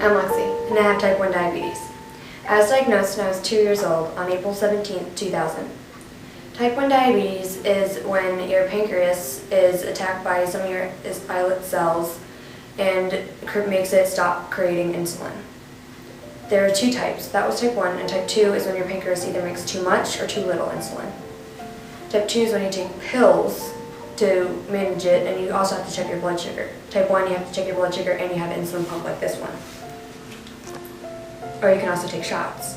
I'm Lexi, and I have type 1 diabetes. I was diagnosed when I was 2 years old on April 17, 2000. Type 1 diabetes is when your pancreas is attacked by some of your islet cells and makes it stop creating insulin. There are two types. That was type 1, and type 2 is when your pancreas either makes too much or too little insulin. Type 2 is when you take pills to manage it, and you also have to check your blood sugar. Type 1, you have to check your blood sugar and you have an insulin pump like this one. Or you can also take shots.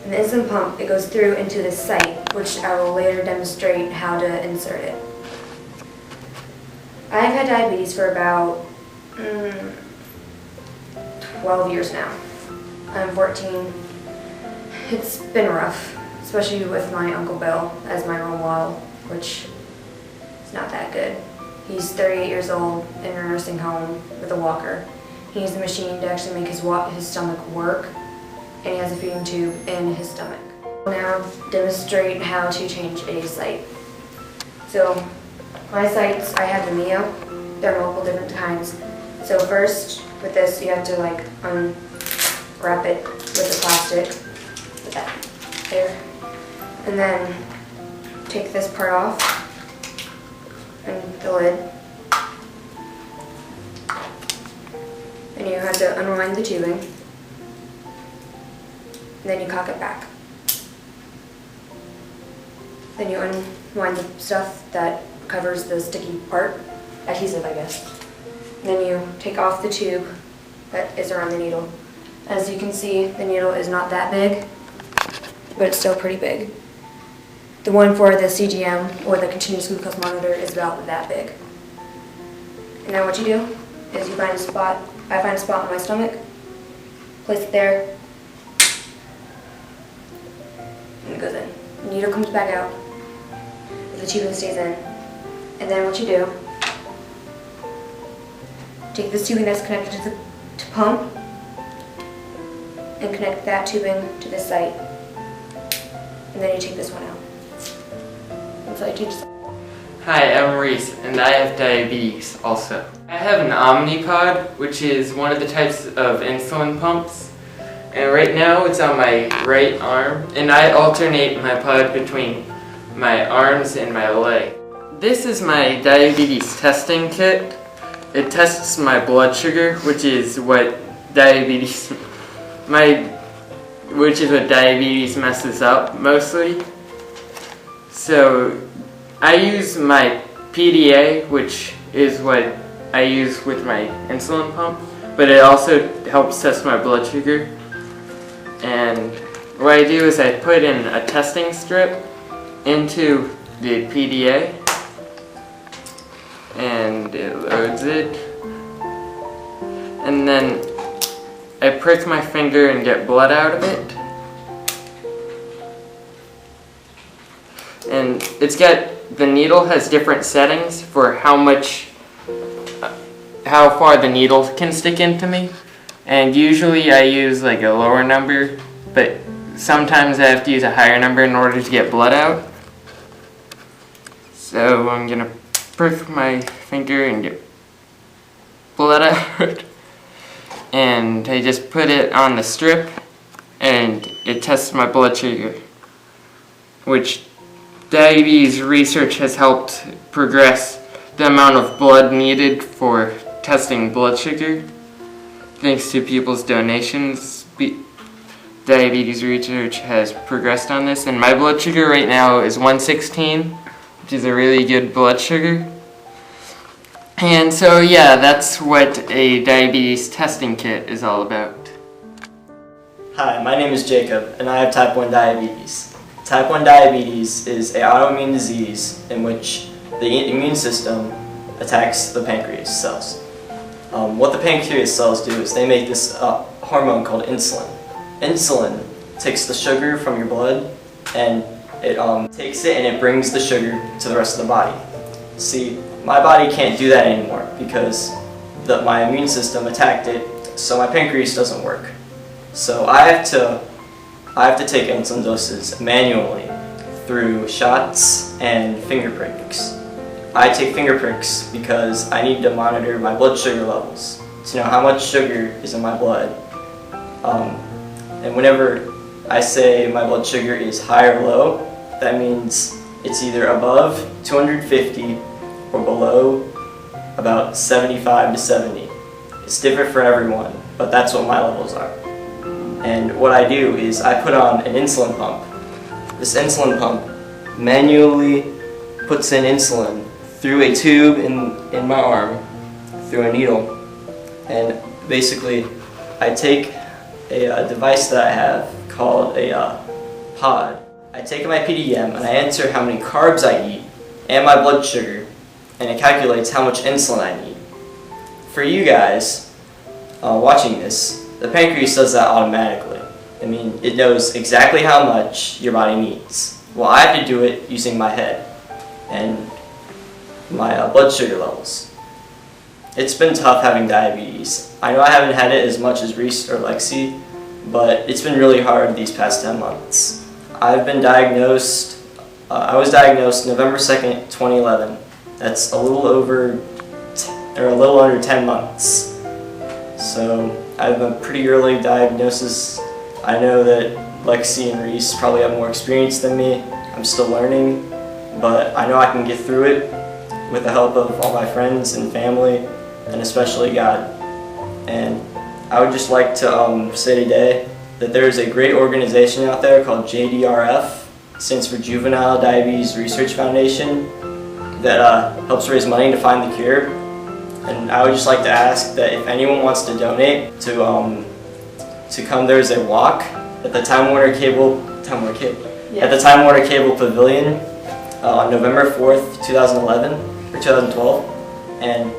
And the insulin pump, it goes through into this site, which I will later demonstrate how to insert it. I've had diabetes for about 12 years now. I'm 14. It's been rough, especially with my Uncle Bill as my role model, which is not that good. He's 38 years old in a nursing home with a walker. He needs a machine to actually make his stomach work, and he has a feeding tube in his stomach. I'll now demonstrate how to change a site. So my sites, I have the Mio. There are multiple different kinds. So first, with this, you have to like unwrap it with the plastic, with that there, and then take this part off and the lid. And you have to unwind the tubing. Then you cock it back. Then you unwind the stuff that covers the sticky part, adhesive I guess. Then you take off the tube that is around the needle. As you can see, the needle is not that big, but it's still pretty big. The one for the CGM, or the continuous glucose monitor, is about that big. And then what you do is you find a spot. I find a spot on my stomach, place it there, and it goes in. The needle comes back out, the tubing stays in. And then what you do, take this tubing that's connected to the pump and connect that tubing to this site. And then you take this one out. And so I change the. Hi, I'm Reese, and I have diabetes also. I have an Omnipod, which is one of the types of insulin pumps. And right now it's on my right arm, and I alternate my pod between my arms and my leg. This is my diabetes testing kit. It tests my blood sugar, which is what diabetes messes up mostly. So I use my PDA, which is what I use with my insulin pump, but it also helps test my blood sugar. And what I do is I put in a testing strip into the PDA, and it loads it, and then I prick my finger and get blood out of it. And the needle has different settings for how far the needle can stick into me. And usually I use like a lower number, but sometimes I have to use a higher number in order to get blood out. So I'm gonna prick my finger and get blood out. And I just put it on the strip, and it tests my blood sugar, which diabetes research has helped progress the amount of blood needed for testing blood sugar. Thanks to people's donations, diabetes research has progressed on this, and my blood sugar right now is 116, which is a really good blood sugar. And so yeah, that's what a diabetes testing kit is all about. Hi, my name is Jacob, and I have type 1 diabetes. Type 1 diabetes is an autoimmune disease in which the immune system attacks the pancreas cells. What the pancreas cells do is they make this hormone called insulin. Insulin takes the sugar from your blood, and it takes it and it brings the sugar to the rest of the body. See, my body can't do that anymore because my immune system attacked it, so my pancreas doesn't work. So I have to take insulin doses manually through shots and finger pricks. I take finger pricks because I need to monitor my blood sugar levels to know how much sugar is in my blood And whenever I say my blood sugar is high or low, that means it's either above 250 or below about 75 to 70. It's different for everyone, but that's what my levels are. And what I do is I put on an insulin pump. This insulin pump manually puts in insulin through a tube in my arm, through a needle. And basically, I take a device that I have called a pod. I take my PDM and I enter how many carbs I eat and my blood sugar, and it calculates how much insulin I need. For you guys watching this, the pancreas does that automatically. I mean, it knows exactly how much your body needs. Well, I have to do it using my head and my blood sugar levels. It's been tough having diabetes. I know I haven't had it as much as Reese or Lexi, but it's been really hard these past 10 months. I've been diagnosed, I was diagnosed November 2nd, 2011. That's a little under 10 months. So I have a pretty early diagnosis. I know that Lexi and Reese probably have more experience than me. I'm still learning, but I know I can get through it with the help of all my friends and family, and especially God. And I would just like to say today that there is a great organization out there called Jdrf, stands for Juvenile Diabetes Research Foundation, that helps raise money to find the cure. And I would just like to ask that if anyone wants to donate to come, there's a walk at the Time Warner Cable Pavilion on November 4th, 2011 or 2012. And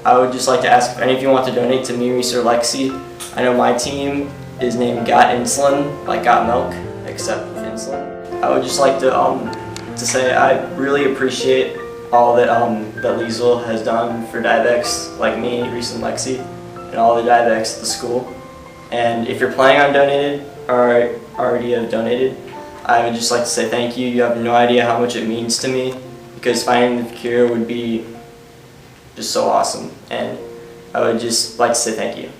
I would just like to ask if any of you want to donate to me, Reese, or Lexi. I know my team is named Got Insulin, like Got Milk, except with insulin. I would just like to say I really appreciate all that that Liesl has done for diabetics like me, Reese, and Lexi, and all the diabetics at the school. And if you're planning on donating or already have donated, I would just like to say thank you. You have no idea how much it means to me, because finding the cure would be just so awesome. And I would just like to say thank you.